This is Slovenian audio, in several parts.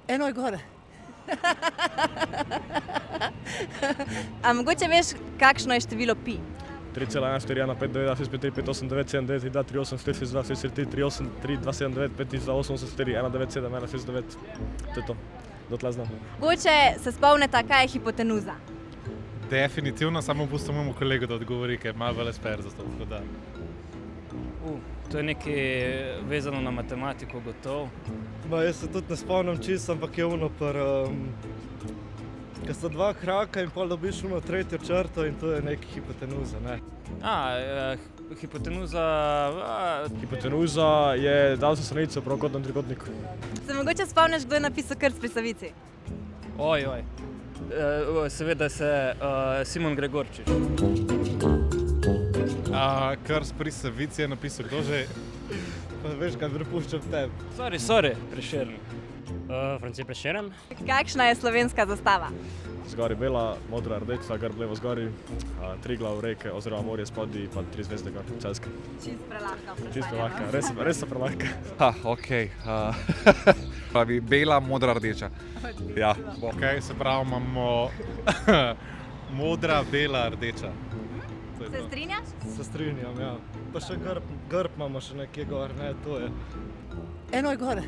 Eno je gore. A mogoče veš, kakšno je število pi? 3,1, 4, 1, 5, 9, 6, 5, 3, 5, 8, 9, 7, 9, 3, 2, 3, 8, 4, 6, 2, 6, 3, 3, 8, 3, 2, 7, 9, 5, 2, 8, 8, 4, 1, 9, 7, 1, 6, 9. To je to. Dotlej znam. Mogoče se spomnite, kaj je hipotenuza? Definitivno, samo pustim mojemu kolegu, da odgovori, ker ima več sper za to. Da. To je nekaj vezano na matematiko, gotovo. Jaz se tudi ne spomnim čisto, ampak je ono ko sta dva kraka in pol dobiš ono tretjo črto in to je nekaj hipotenuza, ne? Hipotenuza... Hipotenuza je daljša stranica v pravokotnem trikotniku. Se mogoče spomniš, kdo je napisal Krst pri Savici? Seveda se Simon Gregorčič. Krst pri Savici je napisal kdo že? Pa veš, kaj prepuščam tebi. Sorry, Prešeren. France Prešeren. Kakšna je slovenska zastava? Zgori bela, modra, rdeča, grb levo zgori, Triglav, reke oziroma morje spodaj pa 3 zvezde gor, Celjska. Čisto prelahka vprašanja. Čisto prelahka, res so prelahka. Okej. Pravi bela, modra, rdeča. Ja. Okay, se pravi, imamo modra, bela, rdeča. Se strinjaš? Se strinjam, ja. Pa še grb imamo še nekje gor, ne, to je. Eno je gore.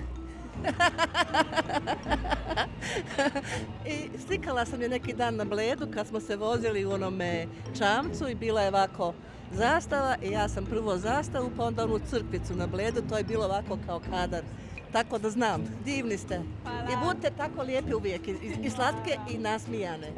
I slikala sam je neki dan na Bledu kad smo se vozili u onome čamcu i bila je ovako zastava i ja sam prvo zastavu pa onda onu crkvicu na Bledu, to je bilo ovako kao kadar. Tako da znam, divni ste. I budite tako lijepi uvijek, i slatke i nasmijane.